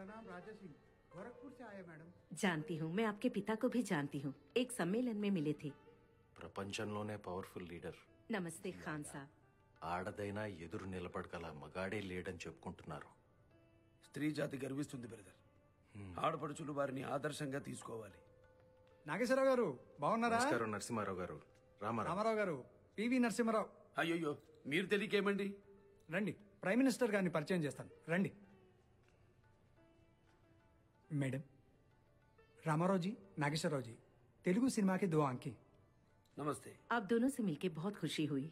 मेरा नाम राजा सिंह गोरखपुर से आया मैडम। जानती हूँ, मैं आपके पिता को भी जानती हूँ, एक सम्मेलन में मिले थे। ప్రపంచంలోనే పవర్ఫుల్ లీడర్। నమస్తే ఖాన్ సాబ్। ఆడదైనా ఎదురు నిలబడగల మగాడే లేడని చెప్పుకుంటున్నారు। స్త్రీ జాతి గర్విస్తుంది బ్రదర్। ఆడపడుచులు వారిని ఆదర్శంగా తీసుకోవాలి। నాగేశ్వరరావు గారు బాగున్నారా? నమస్కారం నరసింహారావు గారు। రామారావు గారు, పివి నరసింహారావు। అయ్యో మీరు తెలియకేమండి? రండి, ప్రైమ్ మినిస్టర్ గారిని పరిచయం చేస్తాను, రండి। मैडम रामाराव जी, नागेश्वरराव जी, तेलुगु सिनेमा के 2 आंखें। नमस्ते। आप दोनों से मिलके बहुत खुशी हुई।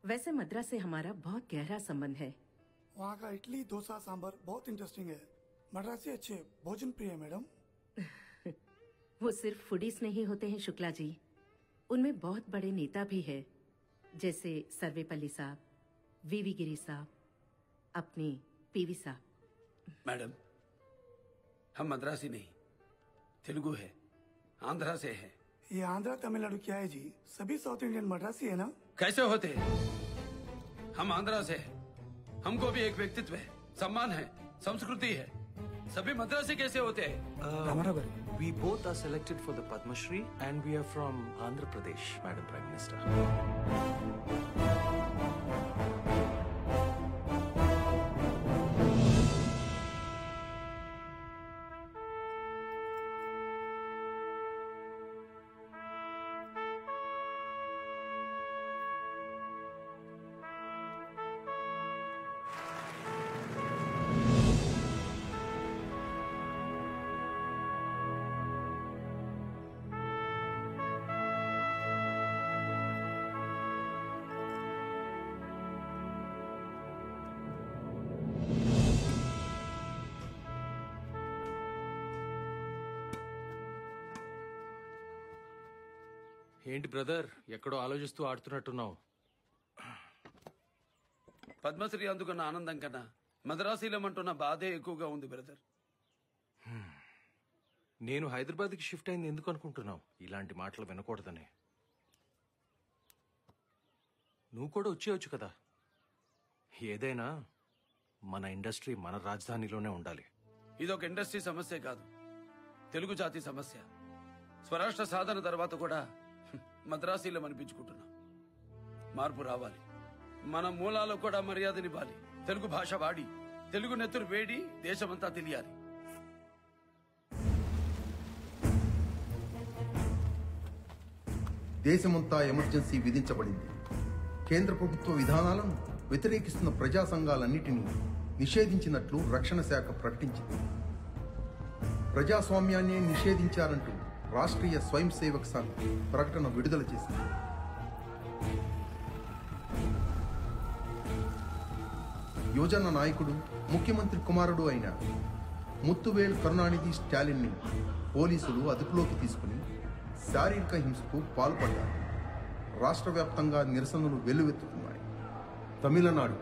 वैसे मद्रास से हमारा बहुत गहरा संबंध है। वहाँ का इडली डोसा सांभर बहुत इंटरेस्टिंग है। मद्रासी अच्छे भोजन प्रिय है मैडम। वो सिर्फ फूडीज नहीं होते हैं शुक्ला जी, उनमें बहुत बड़े नेता भी है, जैसे सर्वेपल्ली साहब, वीवी गिरी साहब, अपने पीवी साहब। मैडम हम मद्रासी नहीं, तेलुगु है, आंध्रा से है। ये आंध्रा तमिलनाडु क्या है जी? सभी साउथ इंडियन मद्रासी है ना? कैसे होते हैं? हम आंध्रा से है, हमको भी एक व्यक्तित्व है, सम्मान है, संस्कृति है। सभी मद्रासी कैसे होते हैं? We both are selected for the Padma Shri and we are from Andhra Pradesh, Madam Prime Minister. ఏంటి బ్రదర్, ఎక్కడో ఆలోచిస్తూ ఆడుతున్నట్టున్నావు? పద్మశ్రీ అందుకున్న ఆనందం కన్నా మద్రాసీలమంటున్న బాధే ఎక్కువగా ఉంది బ్రదర్। నేను హైదరాబాద్కి షిఫ్ట్ అయింది ఎందుకు అనుకుంటున్నావు? ఇలాంటి మాటలు వినకూడదనే। నువ్వు కూడా వచ్చేయచ్చు కదా। ఏదైనా మన ఇండస్ట్రీ మన రాజధానిలోనే ఉండాలి। ఇదొక ఇండస్ట్రీ సమస్య కాదు, తెలుగు జాతి సమస్య। స్వరాష్ట్ర సాధన తర్వాత కూడా మద్రాసీలం అనిపించుకుంటున్నాం। మార్పు రావాలి, మన మూలాలకు కూడా మర్యాదనివ్వాలి। తెలుగు భాష వాడి, తెలుగు నెత్తురు వేడి దేశమంతా తెలియాలి। దేశమంతా ఎమర్జెన్సీ విధించబడింది। కేంద్ర ప్రభుత్వ విధానాలను వ్యతిరేకిస్తున్న ప్రజా సంఘాలన్నిటినీ నిషేధించినట్లు రక్షణ శాఖ ప్రకటించింది। ప్రజాస్వామ్యాన్ని నిషేధించారంటూ రాష్ట్రీయ స్వయం సేవక్ సంఘ్ ప్రకటన విడుదల చేసింది। యువజన నాయకుడు, ముఖ్యమంత్రి కుమారుడు అయిన ముత్తువేల్ కరుణానిధి స్టాలిన్ని పోలీసులు అదుపులోకి తీసుకుని శారీరక హింసకు పాల్పడ్డారు। రాష్ట్ర వ్యాప్తంగా నిరసనలు వెల్లువెత్తుతున్నాయి। తమిళనాడు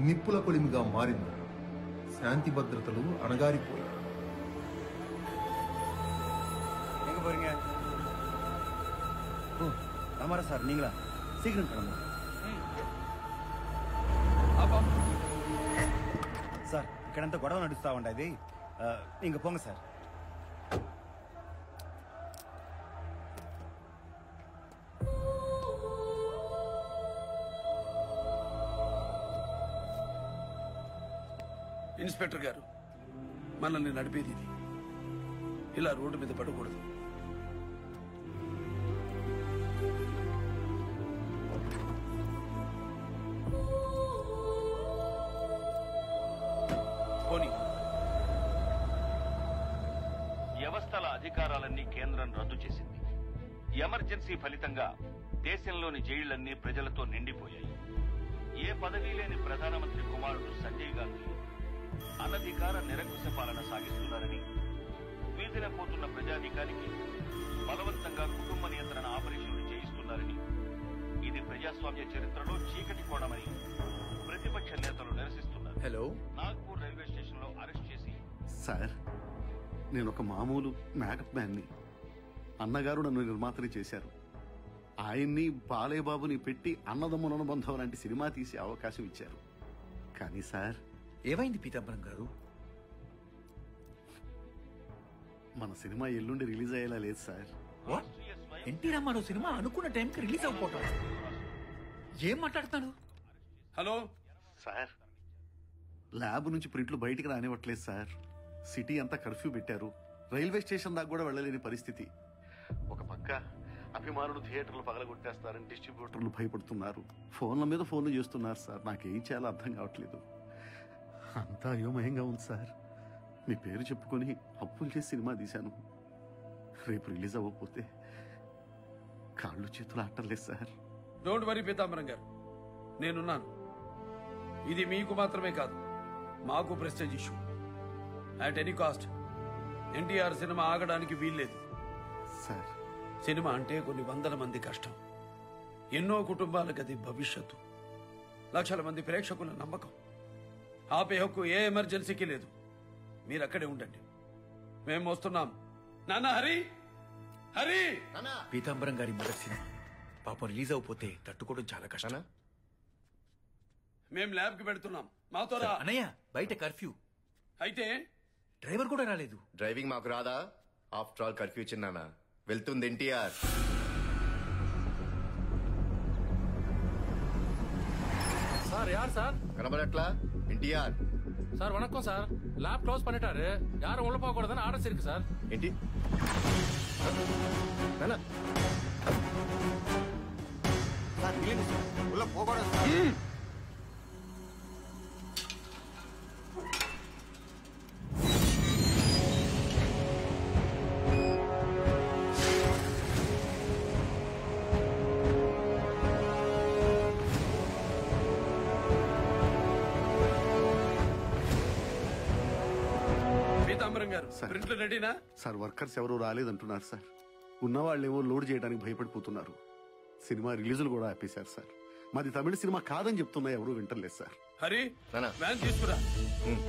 నిప్పుల కొలిమిగా మారింది। శాంతి భద్రతలు అణగారిపోయాయి। ராமாரா சார், நீங்களா? சீக்கிரம் கிளம்புங்க సార్। ఇక్కడంతా గొడవ నడుస్తా ఉండేది, ఇంక పోంగ సార్। ఇన్స్పెక్టర్ గారు, మనల్ని నడిపేది ఇది, ఇలా రోడ్డు మీద పడకూడదు। వ్యవస్థల అధికారాలన్నీ కేంద్రం రద్దు చేసింది। ఎమర్జెన్సీ ఫలితంగా దేశంలోని జైళ్లన్నీ ప్రజలతో నిండిపోయాయి। ఏ పదవీ లేని ప్రధానమంత్రి కుమారుడు సంజయ్ గాంధీ అనధికార నిరంకుశ పాలన సాగిస్తున్నారని, వీధిన పోతున్న ప్రజానీకానికి బలవంతంగా కుటుంబ నియంత్రణ ఆపరేషన్లు చేయిస్తున్నారని, ఇది ప్రజాస్వామ్య చరిత్రలో చీకటి కోణమని ప్రతిపక్ష నేతలు నిరసిస్తున్నారు। హలో, నాగ్పూర్ రైల్వే స్టేషన్ లో అరెస్ట్ చేసి సార్, నేను ఒక మామూలు మేకప్ మ్యాన్ని, అన్నగారు నన్ను నిర్మాతని చేశారు। ఆయన్ని బాలేబాబుని పెట్టి అన్నదమ్ముల అనుబంధం లాంటి సినిమా తీసే అవకాశం ఇచ్చారు। కానీ సార్, ఏమైంది పీతాంబరం గారు? మన సినిమా ఎల్లుండి రిలీజ్ అయ్యేలా లేదు సార్. ఎన్టీ రామారావు సినిమా అనుకున్న టైంకి రిలీజ్ అయిపోతాం. ఏం మాట్లాడుతున్నాడు? హలో సార్, ల్యాబ్ నుంచి ప్రింట్లు బయటికి రానివ్వట్లేదు సార్. సిటీ అంతా కర్ఫ్యూ పెట్టారు. రైల్వే స్టేషన్ దాకా కూడా వెళ్ళలేని పరిస్థితి. ఒక పక్క అభిమానులు థియేటర్లు పగలగొట్టేస్తారని డిస్ట్రిబ్యూటర్లు భయపడుతున్నారు. ఫోన్ల మీద ఫోన్లు చేస్తున్నారు సార్. నాకేం చేయాలో అర్థం కావట్లేదు. అంతా అయోమయంగా ఉంది సార్. మీ పేరు చెప్పుకొని అప్పులు చేసి సినిమా తీశాను. రేపు రిలీజ్ అవ్వకపోతే కాళ్ళు చేతులు ఆటలేదు sir. Don't worry Pitambaram garu, నేనున్నాను. ఇది మీకు మాత్రమే కాదు, మాకు prestige issue. At any cost NTR cinema ఆగడానికి వీల్లేదు సార్. సినిమా అంటే కొన్ని వందల మంది కష్టం, ఎన్నో కుటుంబాలకు అది భవిష్యత్తు, లక్షల మంది ప్రేక్షకుల నమ్మకం. ఆపే హక్కు ఏ ఎమర్జెన్సీకి లేదు. మీరు అక్కడే ఉండండి, మేము వస్తున్నాం. నాన్న హరి, హరి! పీతాంబరం గారి మొదటి సినిమా పాపం రిలీజ్ అయిపోతే తట్టుకోవడం చాలా కష్టం. మేము ల్యాబ్ కి పెడుతున్నాం, మాతో రా. అన్నయ్య, బయట కర్ఫ్యూ. అయితే డ్రైవర్ కూడా రాలేదు. డ్రైవింగ్ మాకు రాదా? ఆఫ్టర్ ఆల్ కర్ఫ్యూ చిన్నానా, వెళ్తుంది ఎన్టీఆర్. சார் யார் சார்? కనబడట్లా? ఎన్టీఆర్ சார் வணக்கம் சார். லேப் க்ளோஸ் பண்ணிட்டாரு, யாரும் உள்ள போக கூடாதுன்னு ஆர்டர்ஸ் இருக்கு சார். ఏంటి? నానా ఉள்ள పోకూడదు సార్. పీతాంబరం గారు, ప్రింట్లు రెడీనా? సార్, వర్కర్స్ ఎవరూ రాలేదంటున్నారు సార్. ఉన్నవాళ్ళేమో లోడ్ చేయడానికి భయపడిపోతున్నారు. సినిమా రిలీజులు కూడా ఆపేశారు సార్. మాది తమిళ సినిమా కాదని చెప్తున్నా ఎవరూ వింటలేదు సార్. హరి, వ్యాన్ తీసుకురా.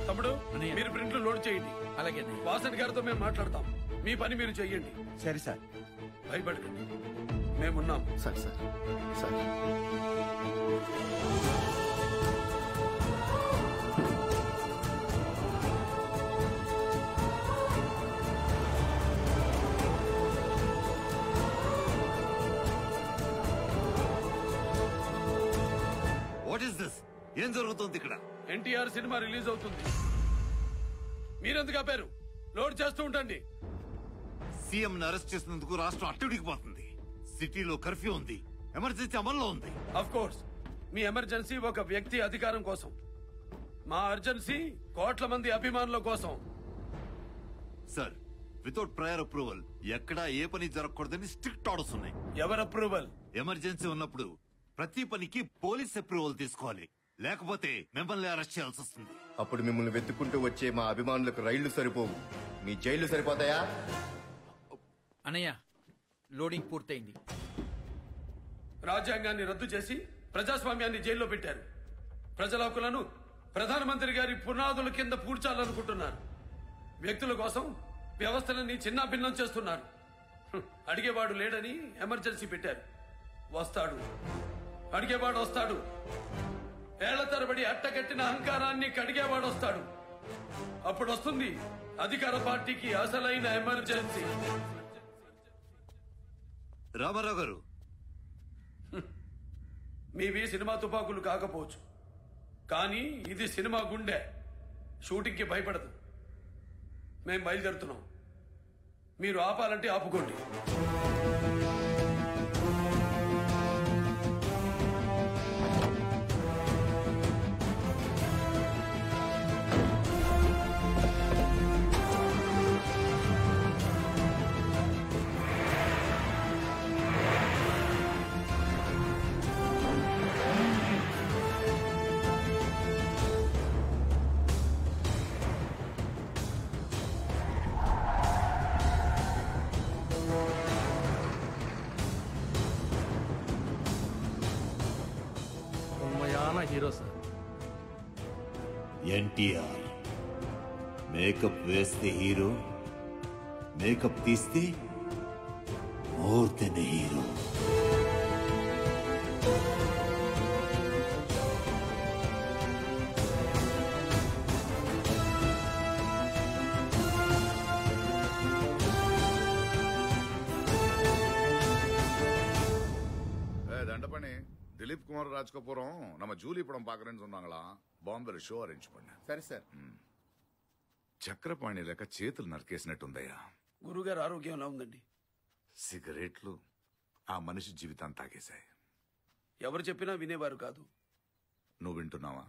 తమ్ముడు, మీరు ప్రింట్లు లోడ్ చేయండి. అలాగే వాసన్ గారితో మేము మాట్లాడతాం. మీ పని మీరు చెయ్యండి. సరే సార్. భయపడకండి, మేమున్నాం. Sir sir sir what is this? ఏం జరుగుతుంది ఇక్కడ? ఎన్టీఆర్ సినిమా రిలీజ్ అవుతుంది. మీరెందుకు ఆపారు? లోడ్ చేస్తూ ఉండండి. సీఎం ని అరెస్ట్ చేసినందుకు రాష్ట్రం అట్టుడికిపోతుంది. సిటీలో కర్ఫ్యూ ఉంది, ఎమర్జెన్సీ అమల్లో ఉంది. ఆఫ్ కోర్స్, మీ ఎమర్జెన్సీ ఒక వ్యక్తి అధికారం కోసం, మా అర్జెన్సీ కోట్ల మంది అభిమానుల కోసం. సార్, వితౌట్ ప్రయర్ అప్రూవల్ ఎక్కడా ఏ పని జరగకూడదని స్ట్రిక్ట్ ఆర్డర్స్ ఉన్నాయి. ఎవరు అప్రూవల్? ఎమర్జెన్సీ ఉన్నప్పుడు ప్రతి పనికి పోలీస్ అప్రూవల్ తీసుకోవాలి, లేకపోతే మిమ్మల్ని అరెస్ట్ చేయాల్సి వస్తుంది. అప్పుడు మిమ్మల్ని వెతుక్కుంటూ వచ్చే మా అభిమానులకు రైళ్లు సరిపోవు, మీ జైళ్లు సరిపోతాయా? అన్నయ్య, లోడింగ్ పూర్తయింది. రాజ్యాంగాన్ని రద్దు చేసి ప్రజాస్వామ్యాన్ని జైల్లో పెట్టారు. ప్రజల హక్కులను ప్రధానమంత్రి గారి పునాదుల కింద పూడ్చాలనుకుంటున్నారు. వ్యక్తుల కోసం వ్యవస్థలన్నీ చిన్నాభిన్నం చేస్తున్నారు. అడిగేవాడు లేడని ఎమర్జెన్సీ పెట్టారు. వస్తాడు, అడిగేవాడు వస్తాడు. ఏళ్ల తరబడి అట్టగట్టిన అహంకారాన్ని కడిగేవాడు వస్తాడు. అప్పుడు వస్తుంది అధికార పార్టీకి అసలైన ఎమర్జెన్సీ. రామారావు గారు, మీవి సినిమా తుపాకులు కాకపోవచ్చు, కానీ ఇది సినిమా గుండె. షూటింగ్ కి భయపడదు. మేం బయలుదేరుతున్నాం. మీరు ఆపాలంటే ఆపుకోండి. Hero sir. ఎన్టీఆర్ మేకప్ వేస్తే హీరో, మేకప్ తీస్తే more than hero. Rani Dilip Kumar ராஜ்கபூரம் நம்ம ஜூலி படம் பாக்குறேன்னு சொன்னாங்களா బాంబేలో షో అరేంజ్ பண்ண సరే సార్ చక్రపాణి లేక చేతులు నరికేసినట్టుందయ్యా. గురుగారు ఆరోగ్యం ఎలా ఉందండి? సిగరెట్లు ఆ మనిషి జీవితాన్ని తాగేశాయి. ఎవరు చెప్పినా వినేవారు కాదు. నువ్వు వింటున్నావా?